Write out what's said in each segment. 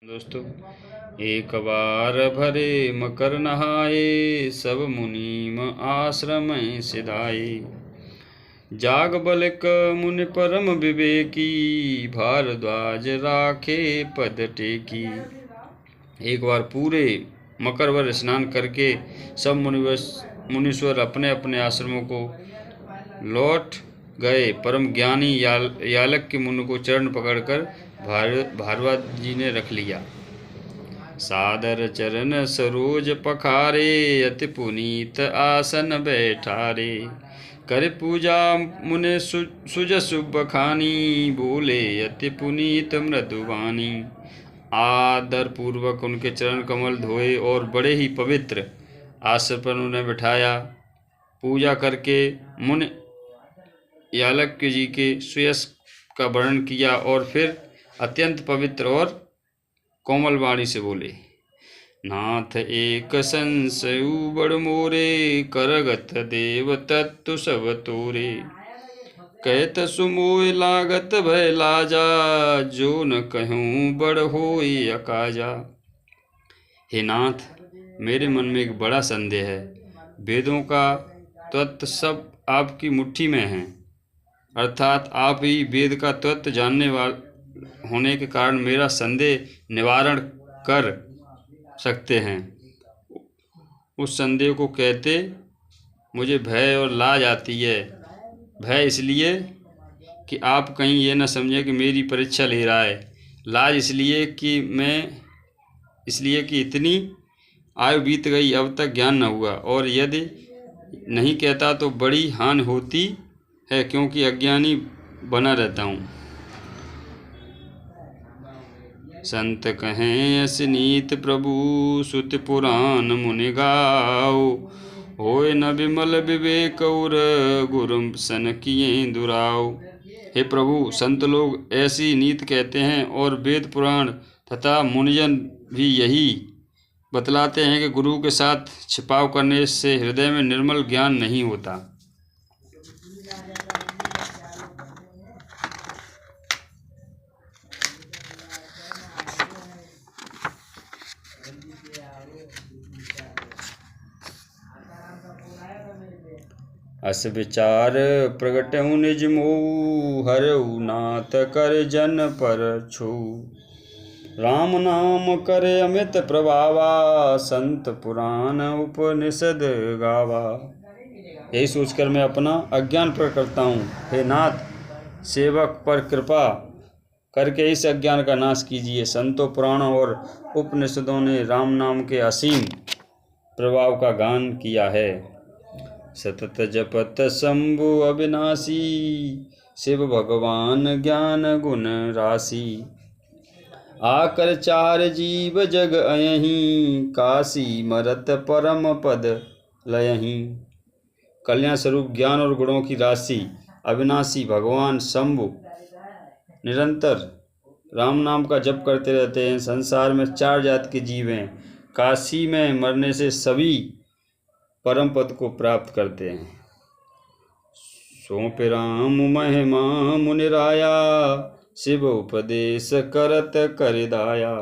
दोस्तों, एक बार भरे मकर नहाए, सब मुनीम आश्रम सिधाए। जाग बलिक मुनि परम विवेकी, भारद्वाज राखे पद टेकी। एक बार पूरे मकर वर स्नान करके सब मुनीश्वर अपने अपने आश्रमों को लौट गए। परम ज्ञानी यालक के मुनि को चरण पकड़कर भारद्वाज जी ने रख लिया। सादर चरण सरोज पखारे, अति पुनीत आसन बैठारे। कर पूजा मुने सुजस बखानी, बोले अति पुनीत मृदुवानी। आदर पूर्वक उनके चरण कमल धोए और बड़े ही पवित्र आसन पर उन्हें बिठाया। पूजा करके मुनि यालक जी के सुयश का वर्णन किया और फिर अत्यंत पवित्र और कोमल वाणी से बोले, नाथ एक संशयु बड़ मोरे, करगत देव तत्व सब तोरे। कहत सुमोय लागत भय लाजा, जो न कहूँ बड़ होय अकाजा। हे नाथ, मेरे मन में एक बड़ा संदेह है। वेदों का तत्व सब आपकी मुट्ठी में है, अर्थात आप ही वेद का तत्व जानने वाले होने के कारण मेरा संदेह निवारण कर सकते हैं। उस संदेह को कहते मुझे भय और लाज आती है। भय इसलिए कि आप कहीं ये न समझें कि मेरी परीक्षा ले रहा है। लाज इसलिए कि इतनी आयु बीत गई, अब तक ज्ञान न हुआ, और यदि नहीं कहता तो बड़ी हानि होती है, क्योंकि अज्ञानी बना रहता हूँ। संत कहें असनीत प्रभु, सुत पुराण मुनि गाओ। होय न विमल विवेक और, गुरु सन किए दुराओ। हे प्रभु, संत लोग ऐसी नीत कहते हैं और वेद पुराण तथा मुनिजन भी यही बतलाते हैं कि गुरु के साथ छिपाव करने से हृदय में निर्मल ज्ञान नहीं होता। अस विचार प्रगटहु निज मोह, हरऊ नाथ कर जन पर छू। राम नाम करे अमित प्रभावा, संत पुराण उपनिषद गावा। यही सोचकर मैं अपना अज्ञान प्रकट करता हूँ। हे नाथ, सेवक पर कृपा करके इस अज्ञान का नाश कीजिए। संतों, पुराणों और उपनिषदों ने राम नाम के असीम प्रभाव का गान किया है। सतत जपत शंभु अविनाशी, शिव भगवान ज्ञान गुण राशि। आकर चार जीव जग अयहीं, काशी मरत परम पद लयहीं। कल्याण स्वरूप ज्ञान और गुणों की राशि अविनाशी भगवान शंभु निरंतर राम नाम का जप करते रहते हैं। संसार में चार जात के जीव हैं। काशी में मरने से सभी परम पद को प्राप्त करते हैं। सौंप राम महिमा मुनिराया, शिव उपदेश करत करिदाया।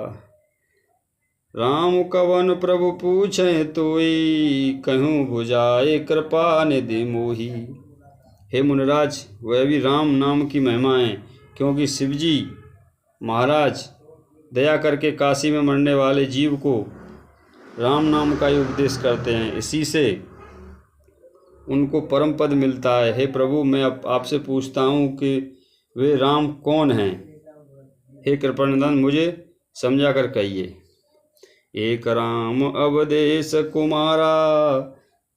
राम कवन प्रभु पूछे तोई, कहूँ बुझाए कृपा निधि मोही। हे मुनिराज, वह भी राम नाम की महिमा है, क्योंकि शिवजी महाराज दया करके काशी में मरने वाले जीव को राम नाम का ही उपदेश करते हैं। इसी से उनको परम पद मिलता है। हे प्रभु, मैं आपसे पूछता हूँ कि वे राम कौन हैं? हे कृपानिधान, मुझे समझा कर कहिए। एक राम अवदेश कुमारा,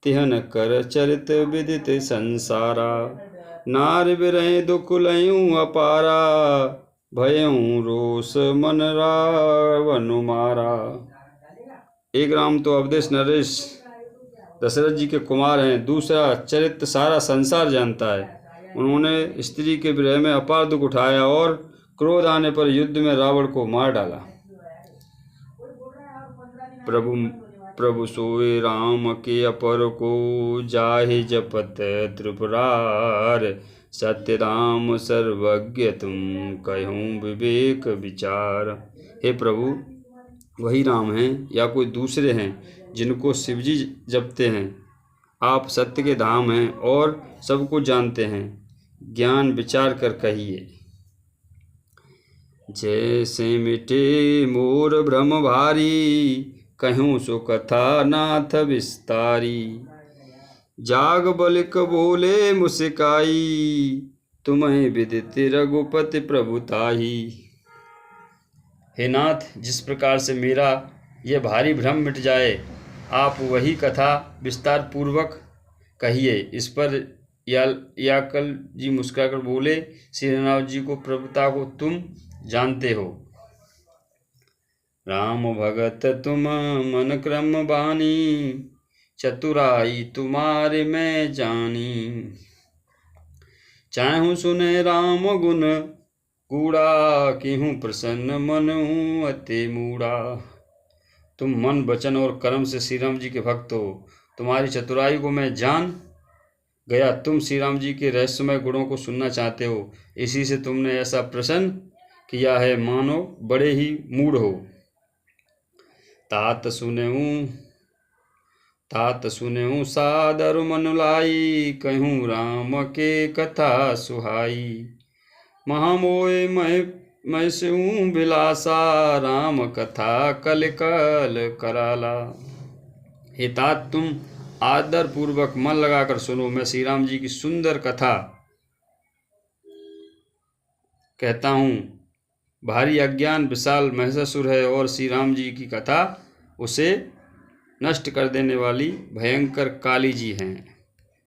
तिहन कर चरित विदित संसारा। नार बिरह दुख लयूं अपारा, भयऊं रोष मन रावण मारा। एक राम तो अवदेश नरेश दशरथ जी के कुमार हैं। दूसरा चरित्र सारा संसार जानता है। उन्होंने स्त्री के विरह में अपार दुख उठाया और क्रोध आने पर युद्ध में रावण को मार डाला। प्रभु सोए राम के अपर को, जाहि जपत त्रिपुरार। सत्य राम सर्वज्ञ तुम कहूँ विवेक विचार। हे प्रभु, वही राम हैं या कोई दूसरे हैं जिनको शिवजी जपते हैं। आप सत्य के धाम हैं और सब कुछ जानते हैं, ज्ञान विचार कर कहिए। जैसे मिटे मोर भ्रम भारी, कहूँ सो कथा नाथ विस्तारी। जाग बलिक बोले मुस्काई, तुम्हें विदित रघुपति प्रभुताई। हे नाथ, जिस प्रकार से मेरा यह भारी भ्रम मिट जाए, आप वही कथा विस्तार पूर्वक कहिए। इस पर याकल जी मुस्कुराकर बोले, श्री रघुनाथ जी को प्रभुता को तुम जानते हो। राम भगत तुम मन क्रम बानी, चतुराई तुम्हारे मैं जानी। चाहूँ सुने राम गुण कूड़ा, किहूँ प्रसन्न मन हूँ अति मूढ़ा। तुम मन वचन और कर्म से श्री राम जी के भक्त हो, तुम्हारी चतुराई को मैं जान गया। तुम श्री राम जी के रहस्यमय गुणों को सुनना चाहते हो, इसी से तुमने ऐसा प्रश्न किया है, मानो बड़े ही मूढ़ हो। तात सुनेऊँ सादर मन लाई, कहूँ राम के कथा सुहाई। महामोय मैं से बिलासा, राम कथा कल कल कराला। हे तात, तुम आदर पूर्वक मन लगाकर सुनो, मैं श्री राम जी की सुंदर कथा कहता हूँ। भारी अज्ञान विशाल महिषासुर है और श्री राम जी की कथा उसे नष्ट कर देने वाली भयंकर काली जी हैं।